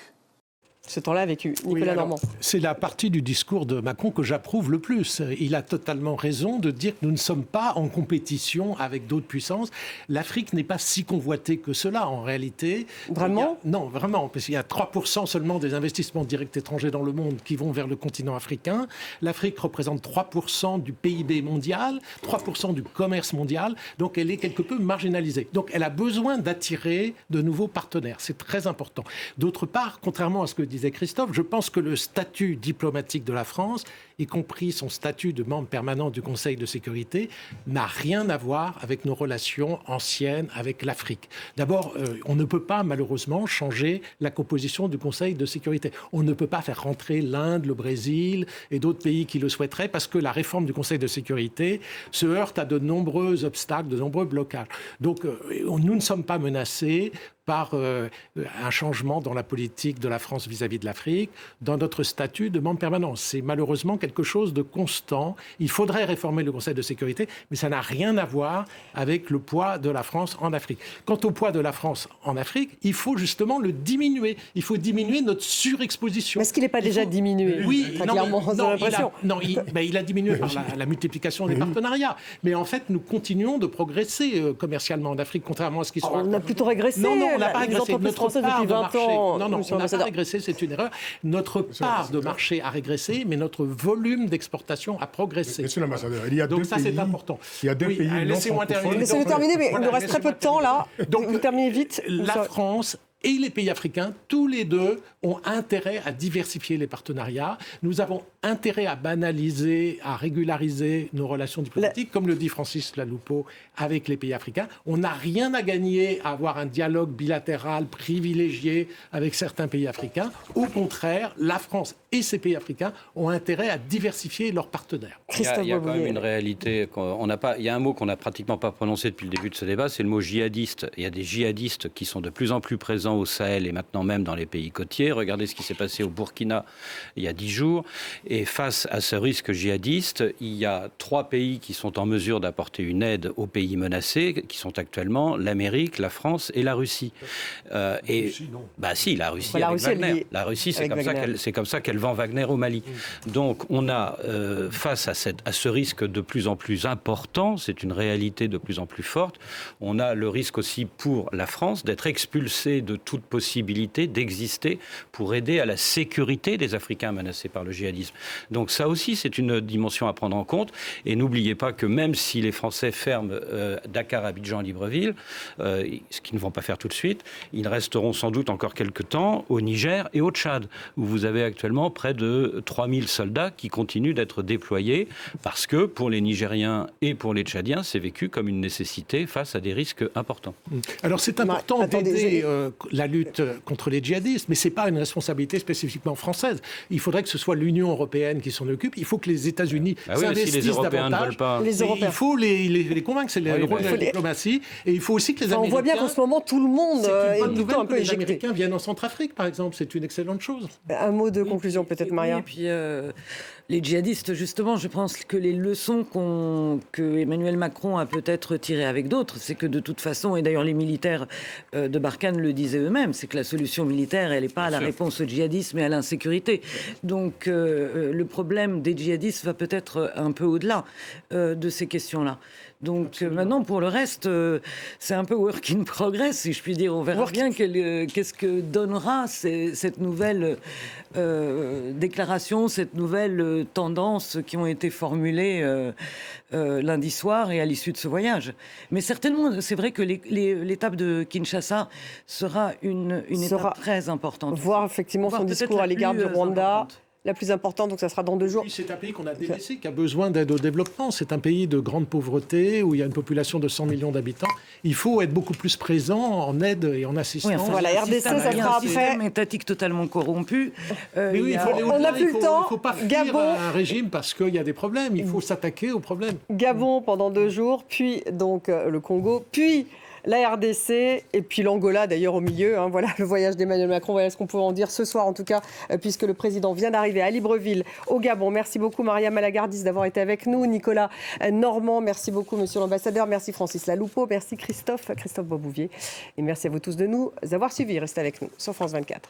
Ce temps-là a vécu. Nicolas Normand. C'est la partie du discours de Macron que j'approuve le plus. Il a totalement raison de dire que nous ne sommes pas en compétition avec d'autres puissances. L'Afrique n'est pas si convoitée que cela, en réalité. Vraiment ? Non, vraiment, parce qu'il y a 3% seulement des investissements directs étrangers dans le monde qui vont vers le continent africain. L'Afrique représente 3% du PIB mondial, 3% du commerce mondial, donc elle est quelque peu marginalisée. Donc elle a besoin d'attirer de nouveaux partenaires. C'est très important. D'autre part, contrairement à ce que disait Christophe, je pense que le statut diplomatique de la France, y compris son statut de membre permanent du Conseil de sécurité, n'a rien à voir avec nos relations anciennes avec l'Afrique. D'abord, on ne peut pas malheureusement changer la composition du Conseil de sécurité. On ne peut pas faire rentrer l'Inde, le Brésil et d'autres pays qui le souhaiteraient parce que la réforme du Conseil de sécurité se heurte à de nombreux obstacles, de nombreux blocages. Donc, nous ne sommes pas menacés par un changement dans la politique de la France vis-à-vis de l'Afrique, dans notre statut de membre permanent. C'est malheureusement quelque chose de constant. Il faudrait réformer le Conseil de sécurité, mais ça n'a rien à voir avec le poids de la France en Afrique. Quant au poids de la France en Afrique, il faut justement le diminuer. Il faut diminuer notre surexposition. Est-ce qu'il n'est pas déjà diminué ? Oui, très clairement, il a diminué par la multiplication des partenariats. Mais en fait, nous continuons de progresser commercialement en Afrique, contrairement à ce qui se raconte. On a plutôt régressé. Non, on n'a pas régressé. Notre part depuis 20 ans. Non, on n'a pas régressé, c'est une erreur. Notre part de marché a régressé, mais notre volume d'exportation a progressé. Monsieur l'ambassadeur, il y a donc ça, c'est important. Il y a deux pays non francophones. Laissez-nous terminer, mais il nous reste très peu de temps là. Donc, vous terminez vite. La France et les pays africains, tous les deux, ont intérêt à diversifier les partenariats. Nous avons intérêt à banaliser, à régulariser nos relations diplomatiques, comme le dit Francis Laloupeau, avec les pays africains. On n'a rien à gagner à avoir un dialogue bilatéral privilégié avec certains pays africains. Au contraire, la France et ces pays africains ont intérêt à diversifier leurs partenaires. Il y a quand même une réalité. Il y a un mot qu'on n'a pratiquement pas prononcé depuis le début de ce débat, c'est le mot djihadiste. Il y a des djihadistes qui sont de plus en plus présents au Sahel et maintenant même dans les pays côtiers. Regardez ce qui s'est passé au Burkina il y a 10 jours. Et face à ce risque djihadiste, il y a 3 pays qui sont en mesure d'apporter une aide aux pays menacés, qui sont actuellement l'Amérique, la France et la Russie. La Russie, la Russie avec Wagner. La Russie, c'est comme ça qu'elle vend Wagner au Mali. Donc on a, face à ce risque de plus en plus important, c'est une réalité de plus en plus forte, on a le risque aussi pour la France d'être expulsée de toute possibilité d'exister pour aider à la sécurité des Africains menacés par le djihadisme. Donc ça aussi, c'est une dimension à prendre en compte. Et n'oubliez pas que même si les Français ferment Dakar, Abidjan, Libreville, ce qu'ils ne vont pas faire tout de suite, ils resteront sans doute encore quelques temps au Niger et au Tchad, où vous avez actuellement près de 3000 soldats qui continuent d'être déployés, parce que pour les Nigériens et pour les Tchadiens, c'est vécu comme une nécessité face à des risques importants. Alors c'est important d'aider la lutte contre les djihadistes, mais ce n'est pas une responsabilité spécifiquement française. Il faudrait que ce soit l'Union européenne qui s'en occupe. Il faut que les États-Unis s'investissent si les Européens davantage. Ne veulent pas. Il faut les convaincre, c'est le rôle de la diplomatie. Et il faut aussi que les Américains... On voit bien qu'en ce moment, tout le monde est plutôt un peu les éjecté. Américains viennent en Centrafrique, par exemple. C'est une excellente chose. Un mot de conclusion peut-être, Maria. Et puis, Les djihadistes, justement, je pense que les leçons que Emmanuel Macron a peut-être tirées avec d'autres, c'est que de toute façon, et d'ailleurs les militaires de Barkhane le disaient eux-mêmes, c'est que la solution militaire, elle n'est pas à la réponse au djihadisme, mais à l'insécurité. Donc le problème des djihadistes va peut-être un peu au-delà de ces questions-là. Donc maintenant, pour le reste, c'est un peu work in progress, si je puis dire. On verra bien qu'est-ce que donnera cette nouvelle déclaration, cette nouvelle tendance qui ont été formulées lundi soir et à l'issue de ce voyage. Mais certainement, c'est vrai que l'étape de Kinshasa sera une étape très importante. Voir effectivement son discours à l'égard du Rwanda. La plus importante, donc ça sera dans 2 jours. C'est un pays qu'on a délaissé, qui a besoin d'aide au développement. C'est un pays de grande pauvreté, où il y a une population de 100 millions d'habitants. Il faut être beaucoup plus présent en aide et en assistance. Oui, enfin, voilà, RDC, ça sera après. Un système étatique totalement corrompu. Mais oui, il faut aller au-delà. On n'a plus le temps. Il ne faut pas fuir un régime parce qu'il y a des problèmes. Il faut s'attaquer aux problèmes. Gabon pendant 2 jours, puis donc le Congo, puis la RDC et puis l'Angola d'ailleurs au milieu. Voilà le voyage d'Emmanuel Macron. Voilà ce qu'on pouvait en dire ce soir en tout cas, puisque le président vient d'arriver à Libreville au Gabon. Merci beaucoup Maria Malagardis d'avoir été avec nous. Nicolas Normand, merci beaucoup monsieur l'ambassadeur. Merci Francis Laloupeau, merci Christophe Beaubouvier. Et merci à vous tous de nous avoir suivis. Restez avec nous sur France 24.